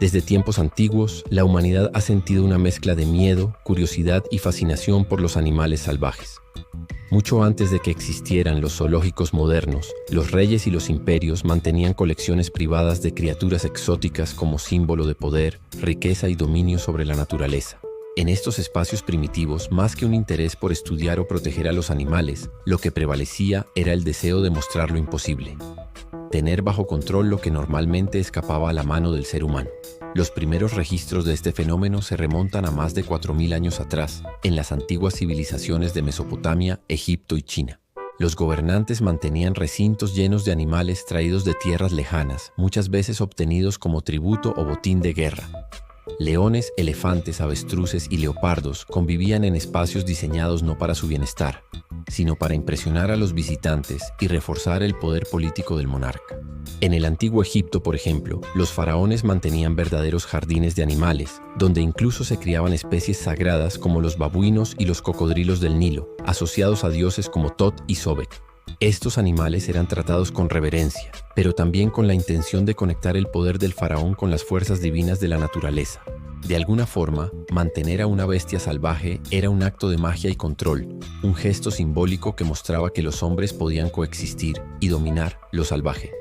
Desde tiempos antiguos, la humanidad ha sentido una mezcla de miedo, curiosidad y fascinación por los animales salvajes. Mucho antes de que existieran los zoológicos modernos, los reyes y los imperios mantenían colecciones privadas de criaturas exóticas como símbolo de poder, riqueza y dominio sobre la naturaleza. En estos espacios primitivos, más que un interés por estudiar o proteger a los animales, lo que prevalecía era el deseo de mostrar lo imposible. Tener bajo control lo que normalmente escapaba a la mano del ser humano. Los primeros registros de este fenómeno se remontan a más de 4000 años atrás, en las antiguas civilizaciones de Mesopotamia, Egipto y China. Los gobernantes mantenían recintos llenos de animales traídos de tierras lejanas, muchas veces obtenidos como tributo o botín de guerra. Leones, elefantes, avestruces y leopardos convivían en espacios diseñados no para su bienestar, sino para impresionar a los visitantes y reforzar el poder político del monarca. En el antiguo Egipto, por ejemplo, los faraones mantenían verdaderos jardines de animales, donde incluso se criaban especies sagradas como los babuinos y los cocodrilos del Nilo, asociados a dioses como Tot y Sobek. Estos animales eran tratados con reverencia, pero también con la intención de conectar el poder del faraón con las fuerzas divinas de la naturaleza. De alguna forma, mantener a una bestia salvaje era un acto de magia y control, un gesto simbólico que mostraba que los hombres podían coexistir y dominar lo salvaje.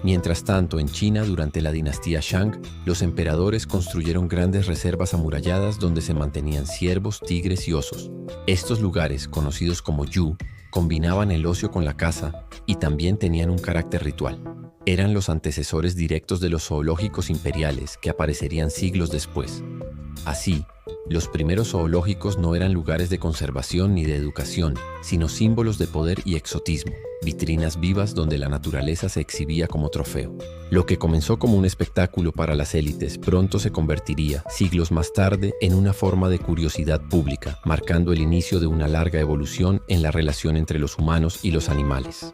Mientras tanto, en China, durante la dinastía Shang, los emperadores construyeron grandes reservas amuralladas donde se mantenían ciervos, tigres y osos. Estos lugares, conocidos como Yu, combinaban el ocio con la caza y también tenían un carácter ritual. Eran los antecesores directos de los zoológicos imperiales que aparecerían siglos después. Así, los primeros zoológicos no eran lugares de conservación ni de educación, sino símbolos de poder y exotismo, vitrinas vivas donde la naturaleza se exhibía como trofeo. Lo que comenzó como un espectáculo para las élites pronto se convertiría, siglos más tarde, en una forma de curiosidad pública, marcando el inicio de una larga evolución en la relación entre los humanos y los animales.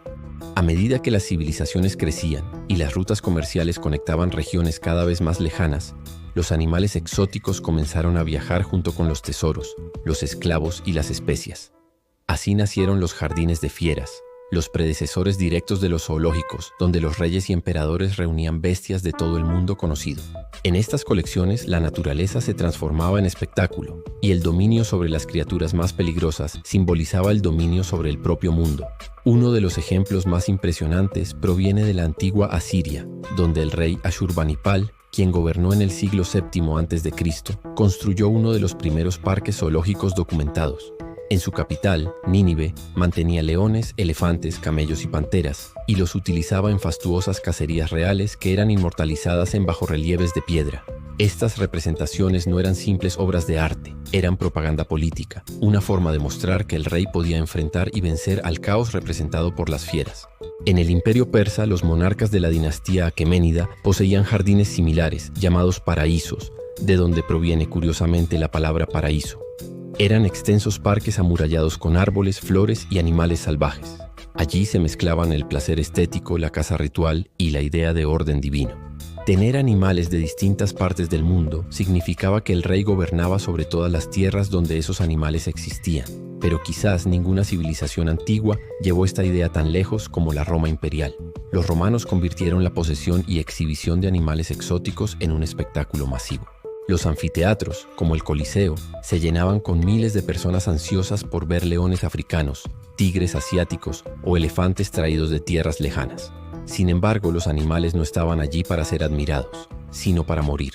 A medida que las civilizaciones crecían y las rutas comerciales conectaban regiones cada vez más lejanas, los animales exóticos comenzaron a viajar junto con los tesoros, los esclavos y las especias. Así nacieron los jardines de fieras, los predecesores directos de los zoológicos, donde los reyes y emperadores reunían bestias de todo el mundo conocido. En estas colecciones, la naturaleza se transformaba en espectáculo, y el dominio sobre las criaturas más peligrosas simbolizaba el dominio sobre el propio mundo. Uno de los ejemplos más impresionantes proviene de la antigua Asiria, donde el rey Ashurbanipal, quien gobernó en el siglo VII a.C., construyó uno de los primeros parques zoológicos documentados. En su capital, Nínive, mantenía leones, elefantes, camellos y panteras, y los utilizaba en fastuosas cacerías reales que eran inmortalizadas en bajorrelieves de piedra. Estas representaciones no eran simples obras de arte, eran propaganda política, una forma de mostrar que el rey podía enfrentar y vencer al caos representado por las fieras. En el imperio persa, los monarcas de la dinastía aqueménida poseían jardines similares, llamados paraísos, de donde proviene curiosamente la palabra paraíso. Eran extensos parques amurallados con árboles, flores y animales salvajes. Allí se mezclaban el placer estético, la caza ritual y la idea de orden divino. Tener animales de distintas partes del mundo significaba que el rey gobernaba sobre todas las tierras donde esos animales existían, pero quizás ninguna civilización antigua llevó esta idea tan lejos como la Roma imperial. Los romanos convirtieron la posesión y exhibición de animales exóticos en un espectáculo masivo. Los anfiteatros, como el Coliseo, se llenaban con miles de personas ansiosas por ver leones africanos, tigres asiáticos o elefantes traídos de tierras lejanas. Sin embargo, los animales no estaban allí para ser admirados, sino para morir.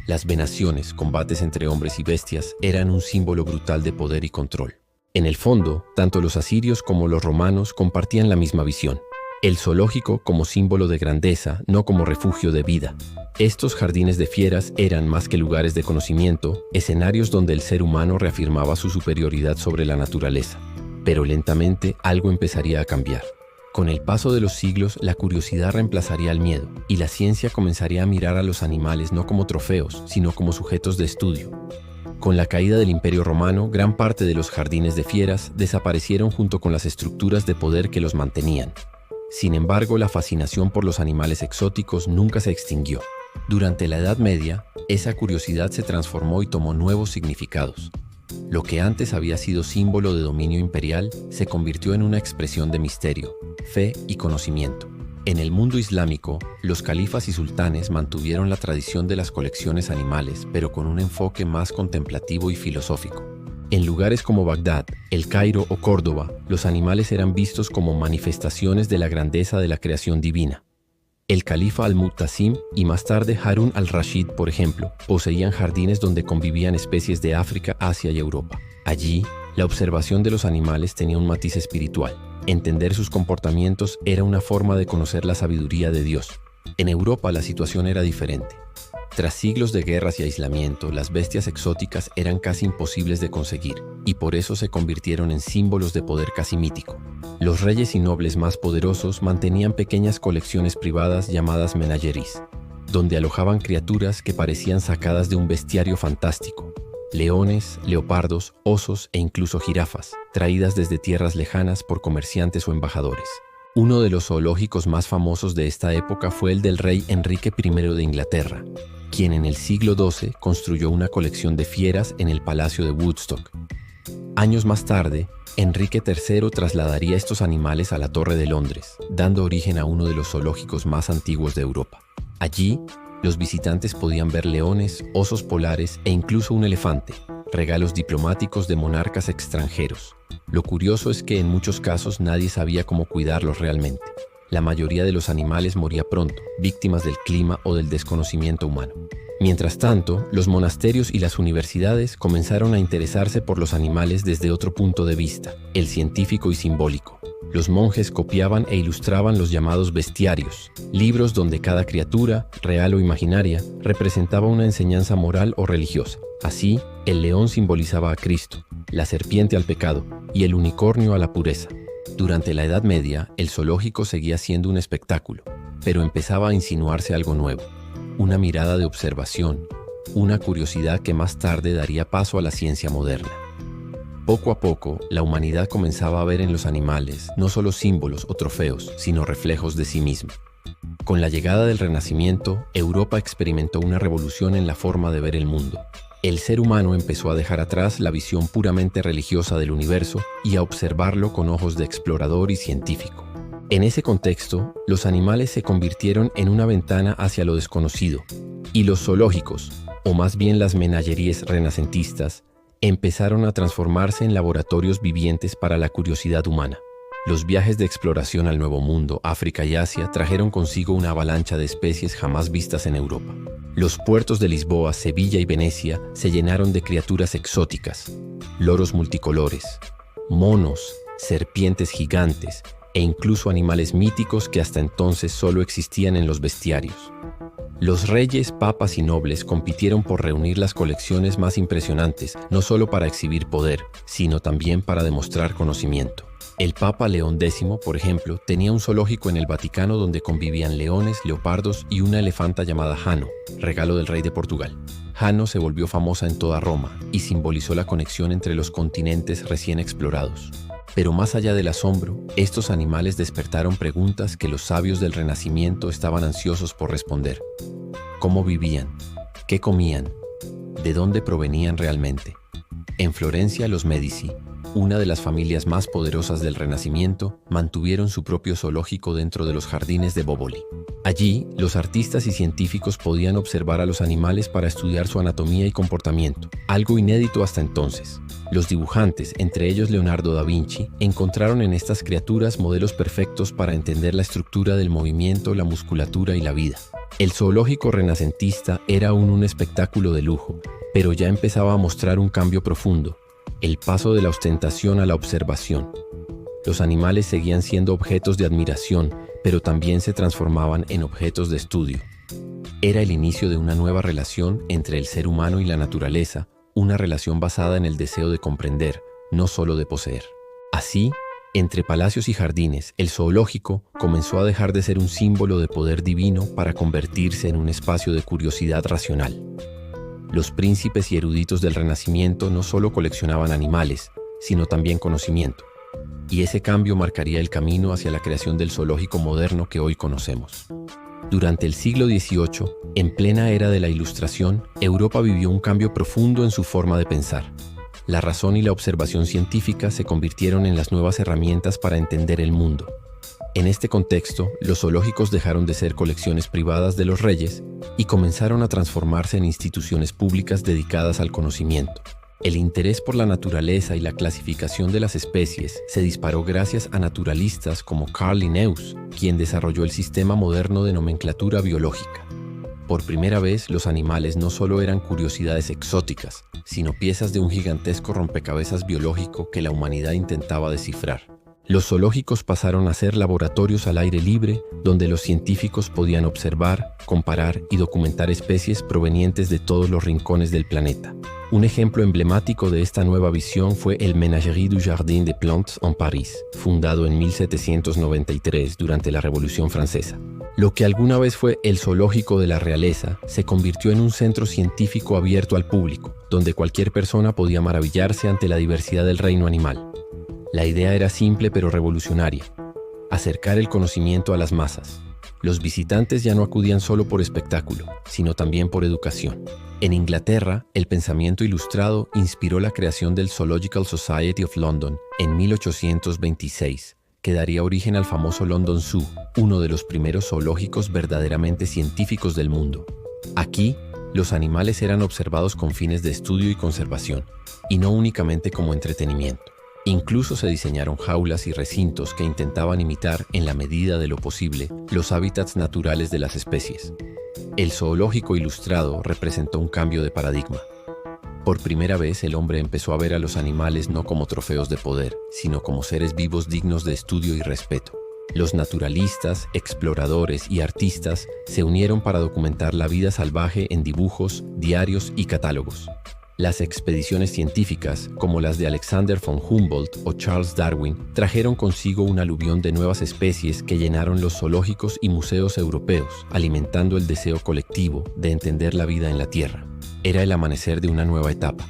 Las venaciones, combates entre hombres y bestias, eran un símbolo brutal de poder y control. En el fondo, tanto los asirios como los romanos compartían la misma visión. El zoológico como símbolo de grandeza, no como refugio de vida. Estos jardines de fieras eran más que lugares de conocimiento, escenarios donde el ser humano reafirmaba su superioridad sobre la naturaleza. Pero lentamente algo empezaría a cambiar. Con el paso de los siglos, la curiosidad reemplazaría al miedo, y la ciencia comenzaría a mirar a los animales no como trofeos, sino como sujetos de estudio. Con la caída del Imperio Romano, gran parte de los jardines de fieras desaparecieron junto con las estructuras de poder que los mantenían. Sin embargo, la fascinación por los animales exóticos nunca se extinguió. Durante la Edad Media, esa curiosidad se transformó y tomó nuevos significados. Lo que antes había sido símbolo de dominio imperial se convirtió en una expresión de misterio, fe y conocimiento. En el mundo islámico, los califas y sultanes mantuvieron la tradición de las colecciones animales, pero con un enfoque más contemplativo y filosófico. En lugares como Bagdad, El Cairo o Córdoba, los animales eran vistos como manifestaciones de la grandeza de la creación divina. El califa al-Mu'tasim y más tarde Harún al-Rashid, por ejemplo, poseían jardines donde convivían especies de África, Asia y Europa. Allí, la observación de los animales tenía un matiz espiritual. Entender sus comportamientos era una forma de conocer la sabiduría de Dios. En Europa la situación era diferente. Tras siglos de guerras y aislamiento, las bestias exóticas eran casi imposibles de conseguir, y por eso se convirtieron en símbolos de poder casi mítico. Los reyes y nobles más poderosos mantenían pequeñas colecciones privadas llamadas menageries, donde alojaban criaturas que parecían sacadas de un bestiario fantástico. Leones, leopardos, osos e incluso jirafas, traídas desde tierras lejanas por comerciantes o embajadores. Uno de los zoológicos más famosos de esta época fue el del rey Enrique I de Inglaterra, quien en el siglo XII construyó una colección de fieras en el Palacio de Woodstock. Años más tarde, Enrique III trasladaría estos animales a la Torre de Londres, dando origen a uno de los zoológicos más antiguos de Europa. Allí, los visitantes podían ver leones, osos polares e incluso un elefante, regalos diplomáticos de monarcas extranjeros. Lo curioso es que en muchos casos nadie sabía cómo cuidarlos realmente. La mayoría de los animales moría pronto, víctimas del clima o del desconocimiento humano. Mientras tanto, los monasterios y las universidades comenzaron a interesarse por los animales desde otro punto de vista, el científico y simbólico. Los monjes copiaban e ilustraban los llamados bestiarios, libros donde cada criatura, real o imaginaria, representaba una enseñanza moral o religiosa. Así, el león simbolizaba a Cristo, la serpiente al pecado y el unicornio a la pureza. Durante la Edad Media, el zoológico seguía siendo un espectáculo, pero empezaba a insinuarse algo nuevo. Una mirada de observación, una curiosidad que más tarde daría paso a la ciencia moderna. Poco a poco, la humanidad comenzaba a ver en los animales no solo símbolos o trofeos, sino reflejos de sí misma. Con la llegada del Renacimiento, Europa experimentó una revolución en la forma de ver el mundo. El ser humano empezó a dejar atrás la visión puramente religiosa del universo y a observarlo con ojos de explorador y científico. En ese contexto, los animales se convirtieron en una ventana hacia lo desconocido, y los zoológicos, o más bien las menageries renacentistas, empezaron a transformarse en laboratorios vivientes para la curiosidad humana. Los viajes de exploración al Nuevo Mundo, África y Asia trajeron consigo una avalancha de especies jamás vistas en Europa. Los puertos de Lisboa, Sevilla y Venecia se llenaron de criaturas exóticas, loros multicolores, monos, serpientes gigantes e incluso animales míticos que hasta entonces solo existían en los bestiarios. Los reyes, papas y nobles compitieron por reunir las colecciones más impresionantes, no solo para exhibir poder, sino también para demostrar conocimiento. El Papa León X, por ejemplo, tenía un zoológico en el Vaticano donde convivían leones, leopardos y una elefanta llamada Jano, regalo del rey de Portugal. Jano se volvió famosa en toda Roma y simbolizó la conexión entre los continentes recién explorados. Pero más allá del asombro, estos animales despertaron preguntas que los sabios del Renacimiento estaban ansiosos por responder. ¿Cómo vivían? ¿Qué comían? ¿De dónde provenían realmente? En Florencia, los Medici, una de las familias más poderosas del Renacimiento, mantuvieron su propio zoológico dentro de los jardines de Boboli. Allí, los artistas y científicos podían observar a los animales para estudiar su anatomía y comportamiento, algo inédito hasta entonces. Los dibujantes, entre ellos Leonardo da Vinci, encontraron en estas criaturas modelos perfectos para entender la estructura del movimiento, la musculatura y la vida. El zoológico renacentista era aún un espectáculo de lujo, pero ya empezaba a mostrar un cambio profundo, el paso de la ostentación a la observación. Los animales seguían siendo objetos de admiración, pero también se transformaban en objetos de estudio. Era el inicio de una nueva relación entre el ser humano y la naturaleza, una relación basada en el deseo de comprender, no solo de poseer. Así, entre palacios y jardines, el zoológico comenzó a dejar de ser un símbolo de poder divino para convertirse en un espacio de curiosidad racional. Los príncipes y eruditos del Renacimiento no solo coleccionaban animales, sino también conocimiento. Y ese cambio marcaría el camino hacia la creación del zoológico moderno que hoy conocemos. Durante el siglo XVIII, en plena era de la Ilustración, Europa vivió un cambio profundo en su forma de pensar. La razón y la observación científica se convirtieron en las nuevas herramientas para entender el mundo. En este contexto, los zoológicos dejaron de ser colecciones privadas de los reyes y comenzaron a transformarse en instituciones públicas dedicadas al conocimiento. El interés por la naturaleza y la clasificación de las especies se disparó gracias a naturalistas como Carl Linnaeus, quien desarrolló el sistema moderno de nomenclatura biológica. Por primera vez, los animales no solo eran curiosidades exóticas, sino piezas de un gigantesco rompecabezas biológico que la humanidad intentaba descifrar. Los zoológicos pasaron a ser laboratorios al aire libre, donde los científicos podían observar, comparar y documentar especies provenientes de todos los rincones del planeta. Un ejemplo emblemático de esta nueva visión fue el Ménagerie du Jardin des Plantes en París, fundado en 1793 durante la Revolución Francesa. Lo que alguna vez fue el zoológico de la realeza se convirtió en un centro científico abierto al público, donde cualquier persona podía maravillarse ante la diversidad del reino animal. La idea era simple pero revolucionaria: acercar el conocimiento a las masas. Los visitantes ya no acudían solo por espectáculo, sino también por educación. En Inglaterra, el pensamiento ilustrado inspiró la creación del Zoological Society of London en 1826, que daría origen al famoso London Zoo, uno de los primeros zoológicos verdaderamente científicos del mundo. Aquí, los animales eran observados con fines de estudio y conservación, y no únicamente como entretenimiento. Incluso se diseñaron jaulas y recintos que intentaban imitar, en la medida de lo posible, los hábitats naturales de las especies. El zoológico ilustrado representó un cambio de paradigma. Por primera vez, el hombre empezó a ver a los animales no como trofeos de poder, sino como seres vivos dignos de estudio y respeto. Los naturalistas, exploradores y artistas se unieron para documentar la vida salvaje en dibujos, diarios y catálogos. Las expediciones científicas, como las de Alexander von Humboldt o Charles Darwin, trajeron consigo un aluvión de nuevas especies que llenaron los zoológicos y museos europeos, alimentando el deseo colectivo de entender la vida en la Tierra. Era el amanecer de una nueva etapa.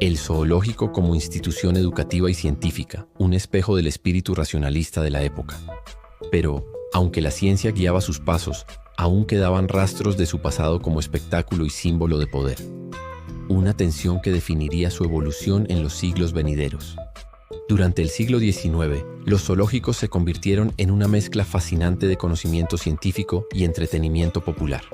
El zoológico como institución educativa y científica, un espejo del espíritu racionalista de la época. Pero, aunque la ciencia guiaba sus pasos, aún quedaban rastros de su pasado como espectáculo y símbolo de poder. Una tensión que definiría su evolución en los siglos venideros. Durante el siglo XIX, los zoológicos se convirtieron en una mezcla fascinante de conocimiento científico y entretenimiento popular.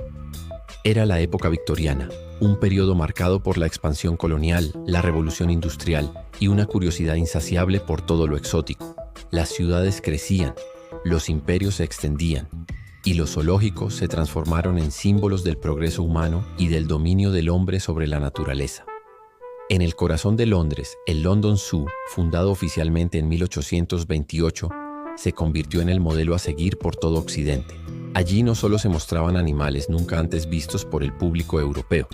Era la época victoriana, un periodo marcado por la expansión colonial, la revolución industrial y una curiosidad insaciable por todo lo exótico. Las ciudades crecían, los imperios se extendían, y los zoológicos se transformaron en símbolos del progreso humano y del dominio del hombre sobre la naturaleza. En el corazón de Londres, el London Zoo, fundado oficialmente en 1828, se convirtió en el modelo a seguir por todo Occidente. Allí no solo se mostraban animales nunca antes vistos por el público europeo,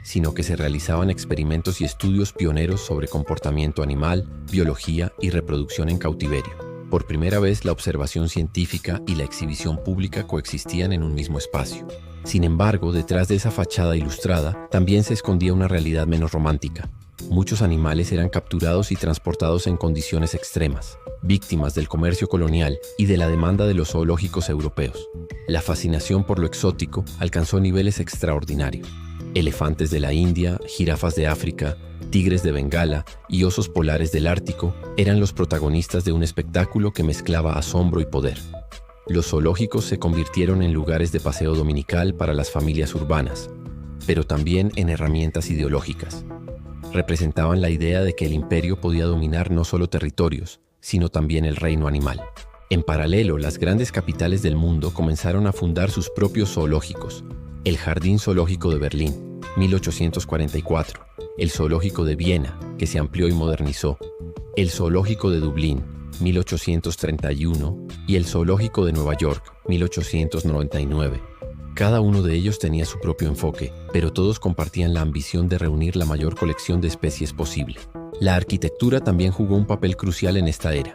sino que se realizaban experimentos y estudios pioneros sobre comportamiento animal, biología y reproducción en cautiverio. Por primera vez, la observación científica y la exhibición pública coexistían en un mismo espacio. Sin embargo, detrás de esa fachada ilustrada, también se escondía una realidad menos romántica. Muchos animales eran capturados y transportados en condiciones extremas, víctimas del comercio colonial y de la demanda de los zoológicos europeos. La fascinación por lo exótico alcanzó niveles extraordinarios. Elefantes de la India, jirafas de África, tigres de Bengala y osos polares del Ártico eran los protagonistas de un espectáculo que mezclaba asombro y poder. Los zoológicos se convirtieron en lugares de paseo dominical para las familias urbanas, pero también en herramientas ideológicas. Representaban la idea de que el imperio podía dominar no solo territorios, sino también el reino animal. En paralelo, las grandes capitales del mundo comenzaron a fundar sus propios zoológicos. El Jardín Zoológico de Berlín, 1844, el Zoológico de Viena, que se amplió y modernizó, el Zoológico de Dublín, 1831, y el Zoológico de Nueva York, 1899. Cada uno de ellos tenía su propio enfoque, pero todos compartían la ambición de reunir la mayor colección de especies posible. La arquitectura también jugó un papel crucial en esta era.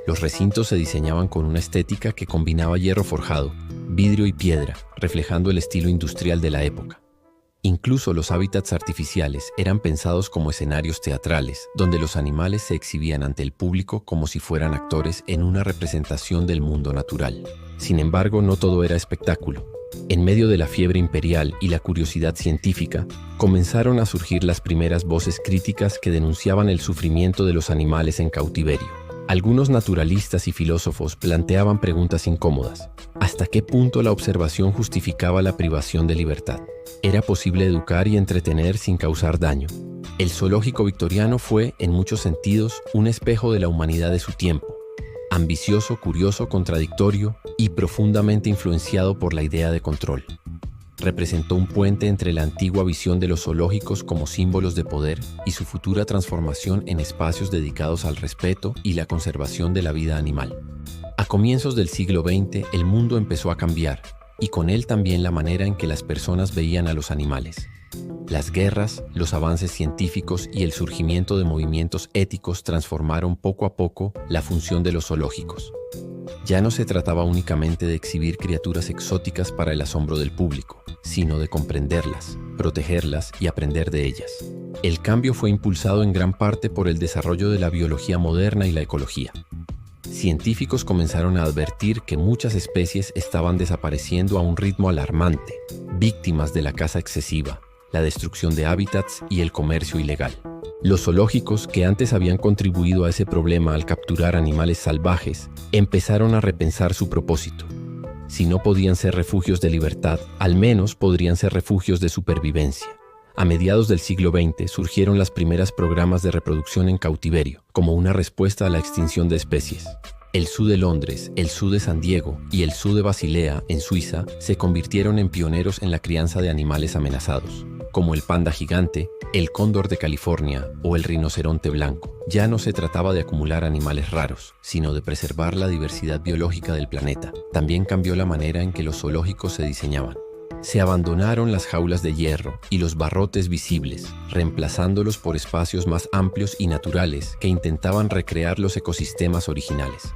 Los recintos se diseñaban con una estética que combinaba hierro forjado, vidrio y piedra, reflejando el estilo industrial de la época. Incluso los hábitats artificiales eran pensados como escenarios teatrales, donde los animales se exhibían ante el público como si fueran actores en una representación del mundo natural. Sin embargo, no todo era espectáculo. En medio de la fiebre imperial y la curiosidad científica, comenzaron a surgir las primeras voces críticas que denunciaban el sufrimiento de los animales en cautiverio. Algunos naturalistas y filósofos planteaban preguntas incómodas. ¿Hasta qué punto la observación justificaba la privación de libertad? ¿Era posible educar y entretener sin causar daño? El zoológico victoriano fue, en muchos sentidos, un espejo de la humanidad de su tiempo. Ambicioso, curioso, contradictorio y profundamente influenciado por la idea de control. Representó un puente entre la antigua visión de los zoológicos como símbolos de poder y su futura transformación en espacios dedicados al respeto y la conservación de la vida animal. A comienzos del siglo XX, el mundo empezó a cambiar, y con él también la manera en que las personas veían a los animales. Las guerras, los avances científicos y el surgimiento de movimientos éticos transformaron poco a poco la función de los zoológicos. Ya no se trataba únicamente de exhibir criaturas exóticas para el asombro del público, sino de comprenderlas, protegerlas y aprender de ellas. El cambio fue impulsado en gran parte por el desarrollo de la biología moderna y la ecología. Científicos comenzaron a advertir que muchas especies estaban desapareciendo a un ritmo alarmante, víctimas de la caza excesiva, la destrucción de hábitats y el comercio ilegal. Los zoológicos, que antes habían contribuido a ese problema al capturar animales salvajes, empezaron a repensar su propósito. Si no podían ser refugios de libertad, al menos podrían ser refugios de supervivencia. A mediados del siglo XX surgieron las primeras programas de reproducción en cautiverio, como una respuesta a la extinción de especies. El Zoo de Londres, el Zoo de San Diego y el Zoo de Basilea, en Suiza, se convirtieron en pioneros en la crianza de animales amenazados, como el panda gigante, el cóndor de California o el rinoceronte blanco. Ya no se trataba de acumular animales raros, sino de preservar la diversidad biológica del planeta. También cambió la manera en que los zoológicos se diseñaban. Se abandonaron las jaulas de hierro y los barrotes visibles, reemplazándolos por espacios más amplios y naturales que intentaban recrear los ecosistemas originales.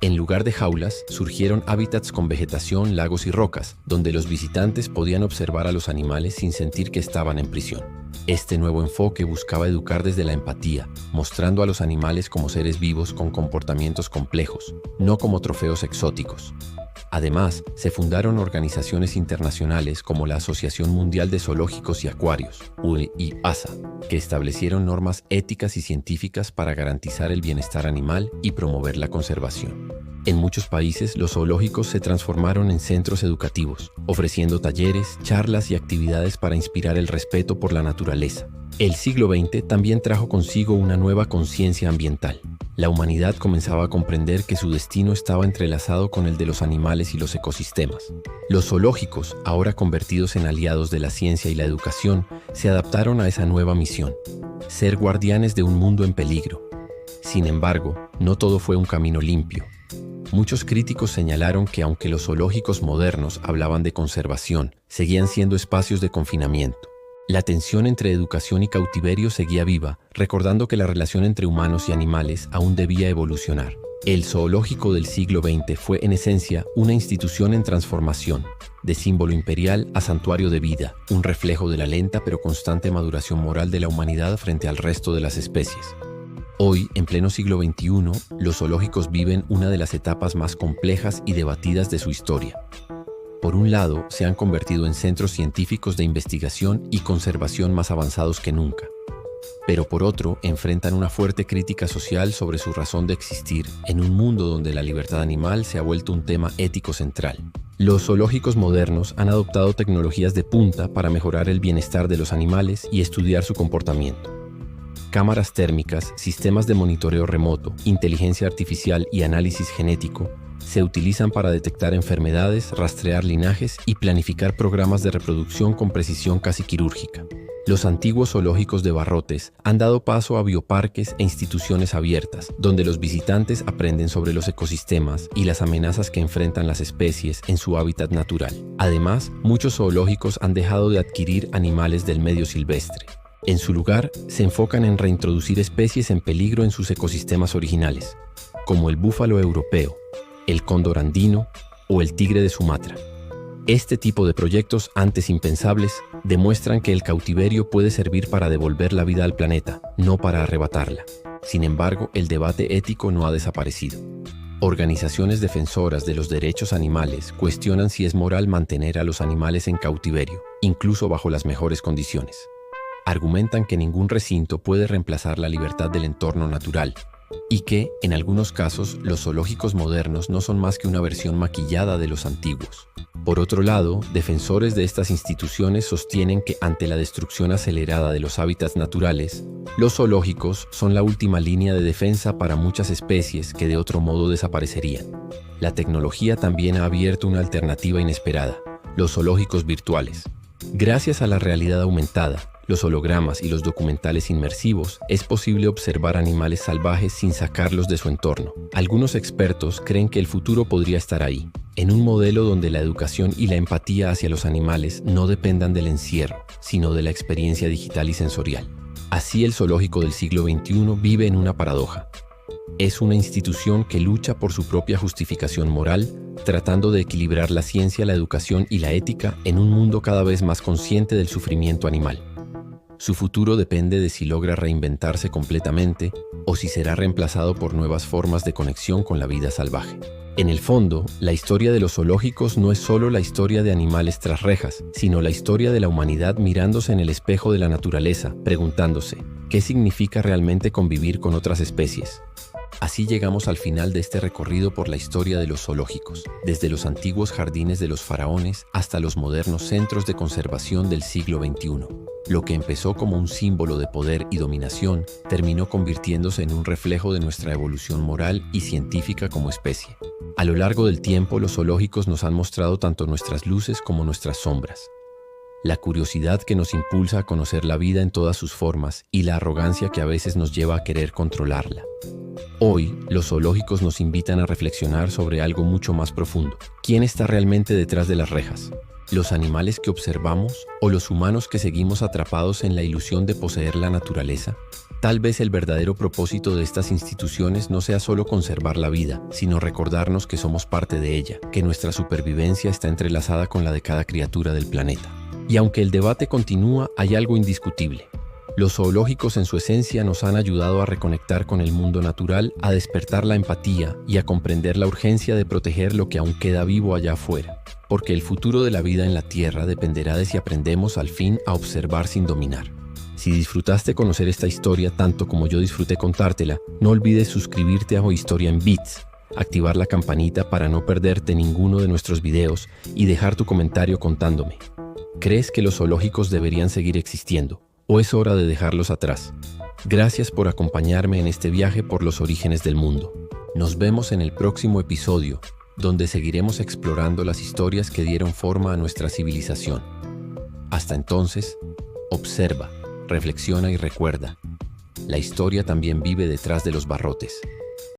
En lugar de jaulas, surgieron hábitats con vegetación, lagos y rocas, donde los visitantes podían observar a los animales sin sentir que estaban en prisión. Este nuevo enfoque buscaba educar desde la empatía, mostrando a los animales como seres vivos con comportamientos complejos, no como trofeos exóticos. Además, se fundaron organizaciones internacionales como la Asociación Mundial de Zoológicos y Acuarios, UIAZA, que establecieron normas éticas y científicas para garantizar el bienestar animal y promover la conservación. En muchos países, los zoológicos se transformaron en centros educativos, ofreciendo talleres, charlas y actividades para inspirar el respeto por la naturaleza. El siglo XX también trajo consigo una nueva conciencia ambiental. La humanidad comenzaba a comprender que su destino estaba entrelazado con el de los animales y los ecosistemas. Los zoológicos, ahora convertidos en aliados de la ciencia y la educación, se adaptaron a esa nueva misión: ser guardianes de un mundo en peligro. Sin embargo, no todo fue un camino limpio. Muchos críticos señalaron que aunque los zoológicos modernos hablaban de conservación, seguían siendo espacios de confinamiento. La tensión entre educación y cautiverio seguía viva, recordando que la relación entre humanos y animales aún debía evolucionar. El zoológico del siglo XX fue en esencia una institución en transformación, de símbolo imperial a santuario de vida, un reflejo de la lenta pero constante maduración moral de la humanidad frente al resto de las especies. Hoy, en pleno siglo XXI, los zoológicos viven una de las etapas más complejas y debatidas de su historia. Por un lado, se han convertido en centros científicos de investigación y conservación más avanzados que nunca. Pero por otro, enfrentan una fuerte crítica social sobre su razón de existir en un mundo donde la libertad animal se ha vuelto un tema ético central. Los zoológicos modernos han adoptado tecnologías de punta para mejorar el bienestar de los animales y estudiar su comportamiento. Cámaras térmicas, sistemas de monitoreo remoto, inteligencia artificial y análisis genético se utilizan para detectar enfermedades, rastrear linajes y planificar programas de reproducción con precisión casi quirúrgica. Los antiguos zoológicos de barrotes han dado paso a bioparques e instituciones abiertas, donde los visitantes aprenden sobre los ecosistemas y las amenazas que enfrentan las especies en su hábitat natural. Además, muchos zoológicos han dejado de adquirir animales del medio silvestre. En su lugar, se enfocan en reintroducir especies en peligro en sus ecosistemas originales, como el búfalo europeo, el cóndor andino o el tigre de Sumatra. Este tipo de proyectos, antes impensables, demuestran que el cautiverio puede servir para devolver la vida al planeta, no para arrebatarla. Sin embargo, el debate ético no ha desaparecido. Organizaciones defensoras de los derechos animales cuestionan si es moral mantener a los animales en cautiverio, incluso bajo las mejores condiciones. Argumentan que ningún recinto puede reemplazar la libertad del entorno natural, y que, en algunos casos, los zoológicos modernos no son más que una versión maquillada de los antiguos. Por otro lado, defensores de estas instituciones sostienen que ante la destrucción acelerada de los hábitats naturales, los zoológicos son la última línea de defensa para muchas especies que de otro modo desaparecerían. La tecnología también ha abierto una alternativa inesperada: los zoológicos virtuales. Gracias a la realidad aumentada, los hologramas y los documentales inmersivos, es posible observar animales salvajes sin sacarlos de su entorno. Algunos expertos creen que el futuro podría estar ahí, en un modelo donde la educación y la empatía hacia los animales no dependan del encierro, sino de la experiencia digital y sensorial. Así, el zoológico del siglo XXI vive en una paradoja. Es una institución que lucha por su propia justificación moral, tratando de equilibrar la ciencia, la educación y la ética en un mundo cada vez más consciente del sufrimiento animal. Su futuro depende de si logra reinventarse completamente o si será reemplazado por nuevas formas de conexión con la vida salvaje. En el fondo, la historia de los zoológicos no es solo la historia de animales tras rejas, sino la historia de la humanidad mirándose en el espejo de la naturaleza, preguntándose, ¿qué significa realmente convivir con otras especies? Así llegamos al final de este recorrido por la historia de los zoológicos, desde los antiguos jardines de los faraones hasta los modernos centros de conservación del siglo XXI. Lo que empezó como un símbolo de poder y dominación terminó convirtiéndose en un reflejo de nuestra evolución moral y científica como especie. A lo largo del tiempo, los zoológicos nos han mostrado tanto nuestras luces como nuestras sombras. La curiosidad que nos impulsa a conocer la vida en todas sus formas y la arrogancia que a veces nos lleva a querer controlarla. Hoy, los zoológicos nos invitan a reflexionar sobre algo mucho más profundo. ¿Quién está realmente detrás de las rejas? ¿Los animales que observamos o los humanos que seguimos atrapados en la ilusión de poseer la naturaleza? Tal vez el verdadero propósito de estas instituciones no sea solo conservar la vida, sino recordarnos que somos parte de ella, que nuestra supervivencia está entrelazada con la de cada criatura del planeta. Y aunque el debate continúa, hay algo indiscutible. Los zoológicos en su esencia nos han ayudado a reconectar con el mundo natural, a despertar la empatía y a comprender la urgencia de proteger lo que aún queda vivo allá afuera. Porque el futuro de la vida en la Tierra dependerá de si aprendemos al fin a observar sin dominar. Si disfrutaste conocer esta historia tanto como yo disfruté contártela, no olvides suscribirte a O Historia en Bits, activar la campanita para no perderte ninguno de nuestros videos y dejar tu comentario contándome. ¿Crees que los zoológicos deberían seguir existiendo o es hora de dejarlos atrás? Gracias por acompañarme en este viaje por los orígenes del mundo. Nos vemos en el próximo episodio, donde seguiremos explorando las historias que dieron forma a nuestra civilización. Hasta entonces, observa, reflexiona y recuerda. La historia también vive detrás de los barrotes.